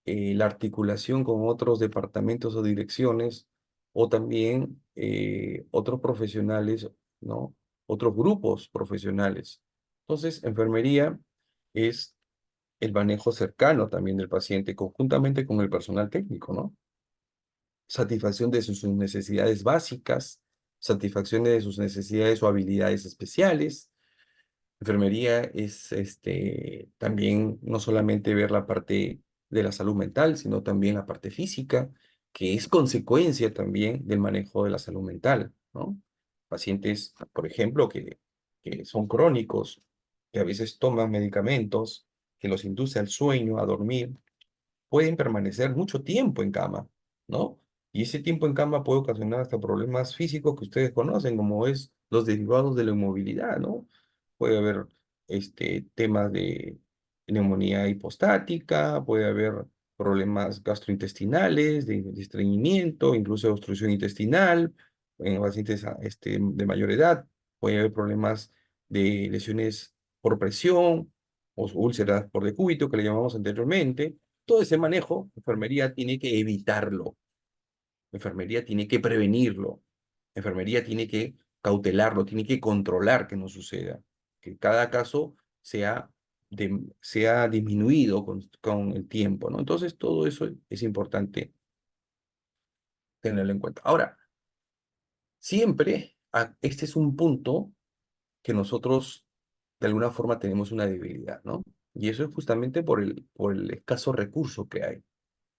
[SPEAKER 1] la articulación con otros departamentos o direcciones, o también otros profesionales, ¿no? Otros grupos profesionales. Entonces, enfermería es el manejo cercano también del paciente, conjuntamente con el personal técnico, ¿no? Satisfacción de sus necesidades básicas, satisfacción de sus necesidades o habilidades especiales. Enfermería es también no solamente ver la parte de la salud mental, sino también la parte física, que es consecuencia también del manejo de la salud mental, ¿no? Pacientes, por ejemplo, que son crónicos, que a veces toman medicamentos que los induce al sueño, a dormir, pueden permanecer mucho tiempo en cama, ¿no? Y ese tiempo en cama puede ocasionar hasta problemas físicos que ustedes conocen, como es los derivados de la inmovilidad, ¿no? Puede haber temas de neumonía hipostática, puede haber problemas gastrointestinales, de estreñimiento, incluso de obstrucción intestinal en pacientes de mayor edad, puede haber problemas de lesiones por presión o úlceras por decúbito, que le llamamos anteriormente. Todo ese manejo, la enfermería tiene que evitarlo, la enfermería tiene que prevenirlo, la enfermería tiene que cautelarlo, tiene que controlar que no suceda, que cada caso sea disminuido con el tiempo, ¿no? Entonces, todo eso es importante tenerlo en cuenta. Ahora, siempre, este es un punto que nosotros de alguna forma tenemos una debilidad, ¿no? Y eso es justamente por el escaso recurso que hay,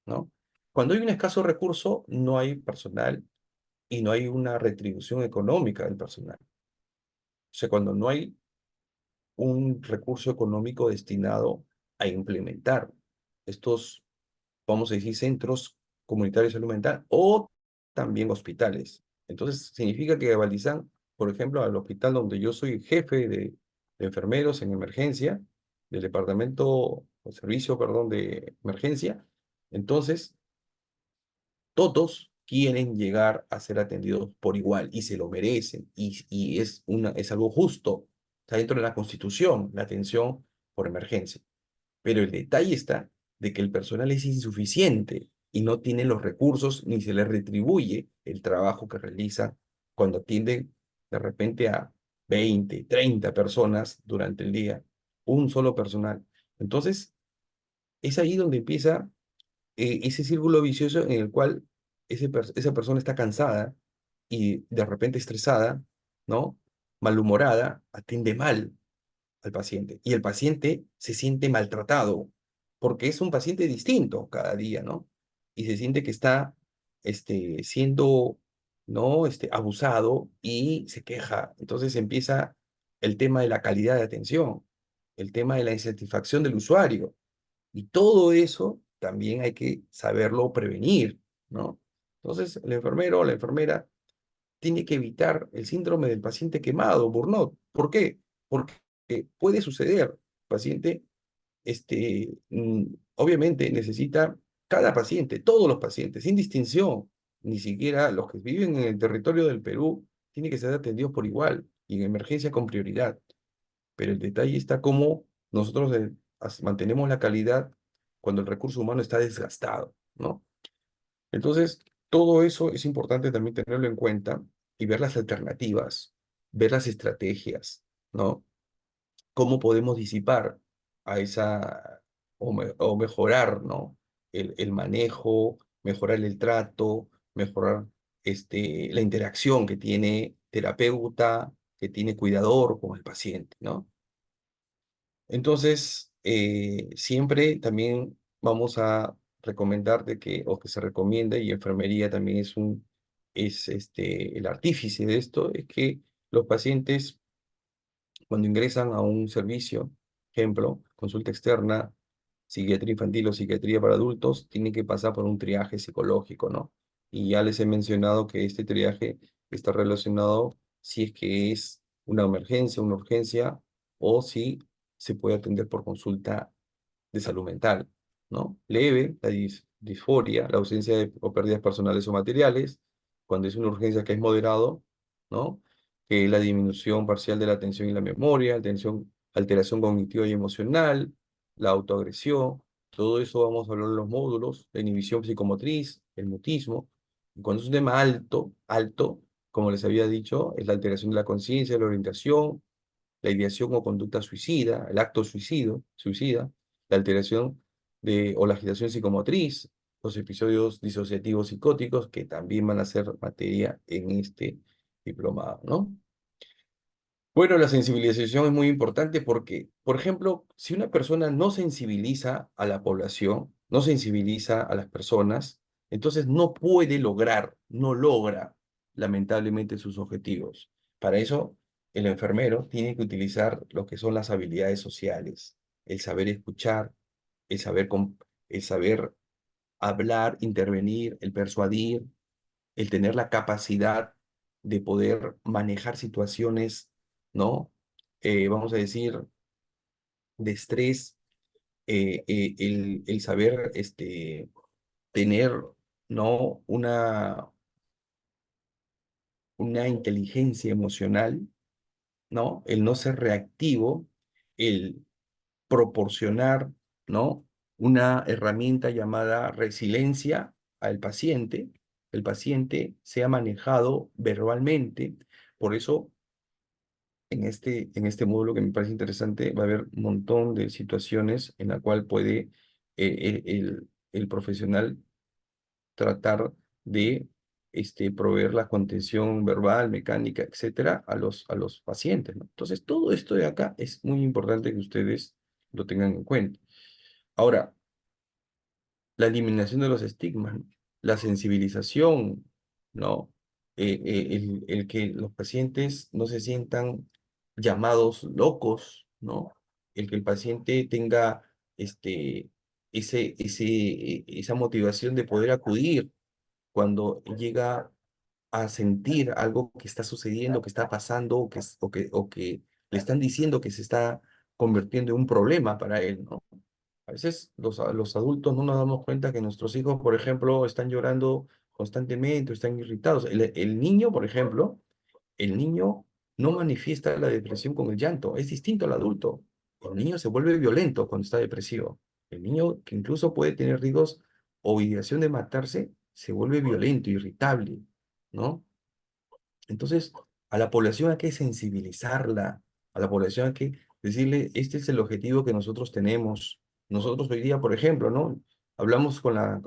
[SPEAKER 1] ¿no? Cuando hay un escaso recurso, no hay personal y no hay una retribución económica del personal. O sea, cuando no hay un recurso económico destinado a implementar estos, vamos a decir, centros comunitarios de salud mental o también hospitales. Entonces, significa que Valdizán, por ejemplo, al hospital donde yo soy jefe de enfermeros en emergencia, del departamento o servicio, perdón, de emergencia, entonces todos quieren llegar a ser atendidos por igual y se lo merecen y es algo justo. Está dentro de la Constitución la atención por emergencia. Pero el detalle está de que el personal es insuficiente y no tiene los recursos ni se les retribuye el trabajo que realiza cuando atienden de repente a 20, 30 personas durante el día, un solo personal. Entonces, es ahí donde empieza ese círculo vicioso en el cual esa persona está cansada y de repente estresada, ¿no? Malhumorada, atiende mal al paciente. Y el paciente se siente maltratado porque es un paciente distinto cada día, ¿no? Y se siente que está siendo, ¿no? Abusado y se queja. Entonces empieza el tema de la calidad de atención, el tema de la insatisfacción del usuario. Y todo eso también hay que saberlo prevenir, ¿no? Entonces, el enfermero o la enfermera tiene que evitar el síndrome del paciente quemado, burnout. ¿Por qué? Porque puede suceder. El paciente, obviamente necesita cada paciente, todos los pacientes, sin distinción, ni siquiera los que viven en el territorio del Perú, tienen que ser atendidos por igual y en emergencia con prioridad. Pero el detalle está cómo nosotros mantenemos la calidad cuando el recurso humano está desgastado, ¿no? Entonces, todo eso es importante también tenerlo en cuenta y ver las alternativas, ver las estrategias, ¿no? Cómo podemos disipar a o mejorar, ¿no? El manejo, mejorar el trato, mejorar la interacción que tiene terapeuta, que tiene cuidador con el paciente, ¿no? Entonces, siempre también vamos a recomendar o que se recomiende, y enfermería también es el artífice de esto, es que los pacientes cuando ingresan a un servicio, ejemplo, consulta externa, psiquiatría infantil o psiquiatría para adultos, tienen que pasar por un triaje psicológico, ¿no? Y ya les he mencionado que este triaje está relacionado si es que es una emergencia, una urgencia, o si se puede atender por consulta de salud mental, ¿no? Leve, la disforia, la ausencia o pérdidas personales o materiales, cuando es una urgencia que es moderado, ¿no? Que es la disminución parcial de la atención y la memoria, alteración cognitiva y emocional, la autoagresión, todo eso vamos a hablar en los módulos, la inhibición psicomotriz, el mutismo. Y cuando es un tema alto, alto, como les había dicho, es la alteración de la conciencia, la orientación, la ideación o conducta suicida, el acto suicida, la alteración o la agitación psicomotriz, los episodios disociativos psicóticos, que también van a ser materia en este diplomado, ¿no? Bueno, la sensibilización es muy importante porque, por ejemplo, si una persona no sensibiliza a la población, no sensibiliza a las personas, entonces no logra lamentablemente sus objetivos. Para eso, el enfermero tiene que utilizar lo que son las habilidades sociales, el saber escuchar, el saber hablar, intervenir, el persuadir, el tener la capacidad de poder manejar situaciones, ¿no? Vamos a decir, de estrés, el saber tener, ¿no? Una inteligencia emocional, ¿no? El no ser reactivo, el proporcionar, ¿no? Una herramienta llamada resiliencia al paciente. El paciente sea manejado verbalmente. Por eso, en este módulo que me parece interesante, va a haber un montón de situaciones en la cual puede el profesional tratar de proveer la contención verbal, mecánica, etcétera, a los pacientes, ¿no? Entonces, todo esto de acá es muy importante que ustedes lo tengan en cuenta. Ahora, la eliminación de los estigmas, ¿no? La sensibilización, ¿no? El que los pacientes no se sientan llamados locos, ¿no? El que el paciente tenga esa motivación de poder acudir cuando llega a sentir algo que está sucediendo, que está pasando, o que le están diciendo que se está convirtiendo en un problema para él, ¿no? A veces los adultos no nos damos cuenta que nuestros hijos, por ejemplo, están llorando constantemente, o están irritados. El niño, por ejemplo, el niño no manifiesta la depresión con el llanto, es distinto al adulto. El niño se vuelve violento cuando está depresivo. El niño, que incluso puede tener riesgos o ideación de matarse, se vuelve violento, irritable, ¿no? Entonces, a la población hay que sensibilizarla, a la población hay que decirle, este es el objetivo que nosotros tenemos. Nosotros hoy día, por ejemplo, ¿no? Hablamos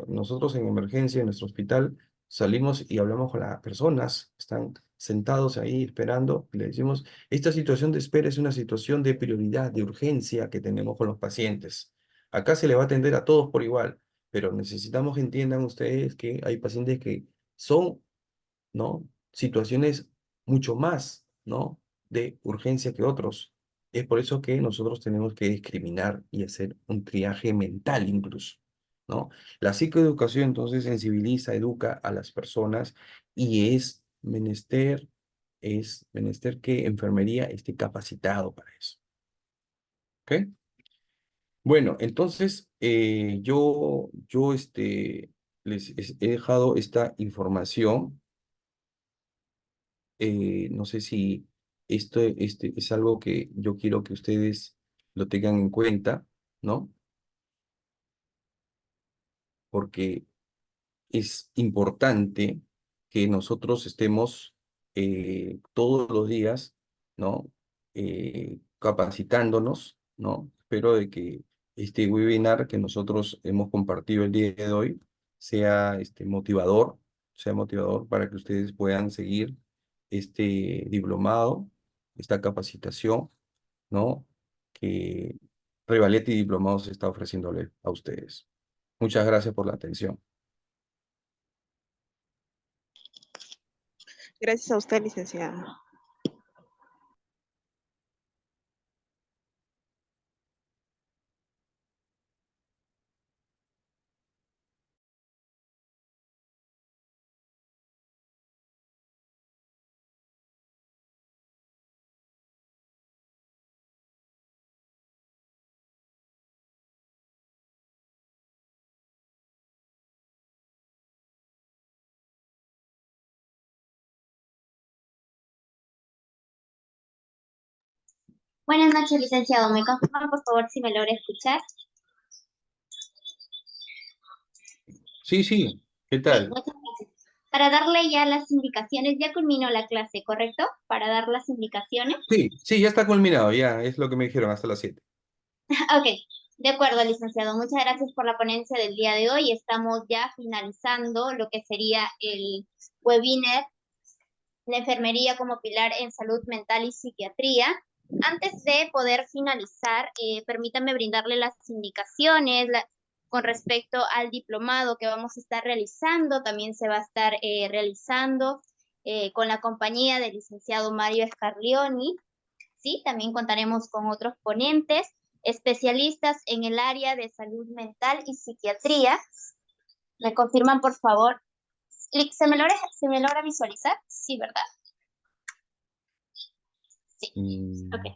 [SPEAKER 1] nosotros en emergencia, en nuestro hospital, salimos y hablamos con las personas, están sentados ahí esperando, y le decimos, esta situación de espera es una situación de prioridad, de urgencia que tenemos con los pacientes. Acá se le va a atender a todos por igual, pero necesitamos que entiendan ustedes que hay pacientes que son, ¿no? Situaciones mucho más, ¿no? De urgencia que otros. Es por eso que nosotros tenemos que discriminar y hacer un triaje mental incluso, ¿no? La psicoeducación entonces sensibiliza, educa a las personas y es menester que enfermería esté capacitado para eso. ¿Ok? Bueno, entonces yo les he dejado esta información. No sé si esto es algo que yo quiero que ustedes lo tengan en cuenta, ¿no? Porque es importante que nosotros estemos todos los días, ¿no? Capacitándonos, ¿no? Espero de que este webinar que nosotros hemos compartido el día de hoy sea motivador para que ustedes puedan seguir este diplomado, esta capacitación, ¿no? Que Revaleti Diplomados está ofreciéndole a ustedes. Muchas gracias por la atención.
[SPEAKER 3] Gracias a usted, licenciado.
[SPEAKER 2] Buenas noches, licenciado. ¿Me confirma, por favor, si me logra escuchar?
[SPEAKER 1] Sí, sí, ¿qué
[SPEAKER 2] Sí,
[SPEAKER 1] tal?
[SPEAKER 2] muchas gracias. Para darle ya las indicaciones, ya culminó la clase, ¿correcto? Para dar las indicaciones.
[SPEAKER 1] Sí, sí, ya está culminado, ya es lo que me dijeron hasta las 7.
[SPEAKER 2] Ok, de acuerdo, licenciado. Muchas gracias por la ponencia del día de hoy. Estamos ya finalizando lo que sería el webinar, la enfermería como pilar en salud mental y psiquiatría. Antes de poder finalizar, permítanme brindarle las indicaciones con respecto al diplomado que vamos a estar realizando. También se va a estar realizando con la compañía del licenciado Mario Scarlioni. ¿Sí? También contaremos con otros ponentes, especialistas en el área de salud mental y psiquiatría. ¿Me confirman, por favor? ¿Se me logra visualizar? Sí, ¿verdad? Sí. Ok.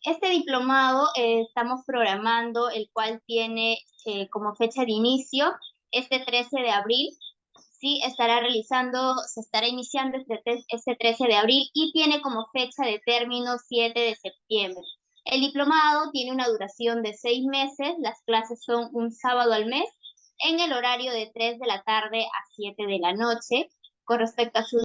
[SPEAKER 2] Este diplomado estamos programando, el cual tiene como fecha de inicio este 13 de abril. Sí, se estará iniciando este 13 de abril y tiene como fecha de término 7 de septiembre. El diplomado tiene una duración de 6 meses, las clases son un sábado al mes en el horario de 3 de la tarde a 7 de la noche. Con respecto a su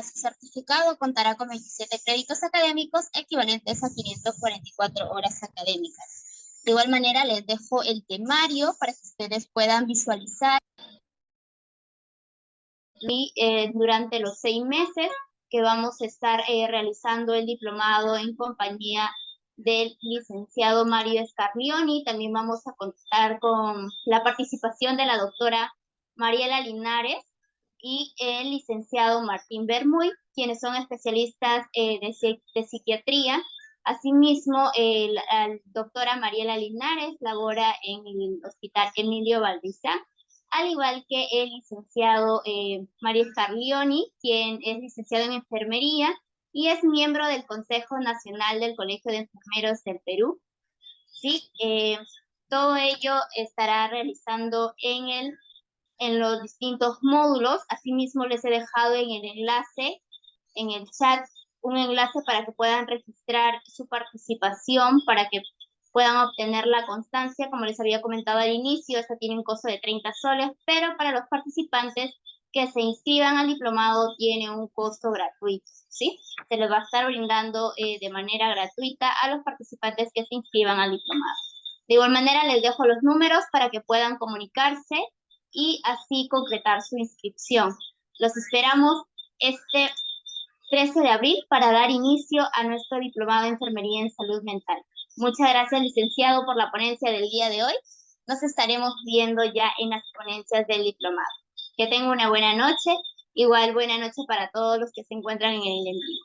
[SPEAKER 2] certificado, contará con 27 créditos académicos equivalentes a 544 horas académicas. De igual manera, les dejo el temario para que ustedes puedan visualizar durante los 6 meses que vamos a estar realizando el diplomado en compañía del licenciado Mario Scarlioni. También vamos a contar con la participación de la doctora Mariela Linares y el licenciado Martín Bermuy, quienes son especialistas de psiquiatría. Asimismo, la doctora Mariela Linares labora en el Hospital Emilio Valdizán, al igual que el licenciado Mario Scarlioni, quien es licenciado en enfermería y es miembro del Consejo Nacional del Colegio de Enfermeros del Perú. Sí, todo ello estará realizando en los distintos módulos. Asimismo, les he dejado en el enlace, en el chat, un enlace para que puedan registrar su participación, para que puedan obtener la constancia. Como les había comentado al inicio, esta tiene un costo de 30 soles, pero para los participantes que se inscriban al diplomado tiene un costo gratuito, ¿sí? Se les va a estar brindando de manera gratuita a los participantes que se inscriban al diplomado. De igual manera, les dejo los números para que puedan comunicarse y así concretar su inscripción. Los esperamos este 13 de abril para dar inicio a nuestro diplomado de enfermería en salud mental. Muchas gracias, licenciado, por la ponencia del día de hoy. Nos estaremos viendo ya en las ponencias del diplomado. Que tengan una buena noche. Igual buena noche para todos los que se encuentran en el envío.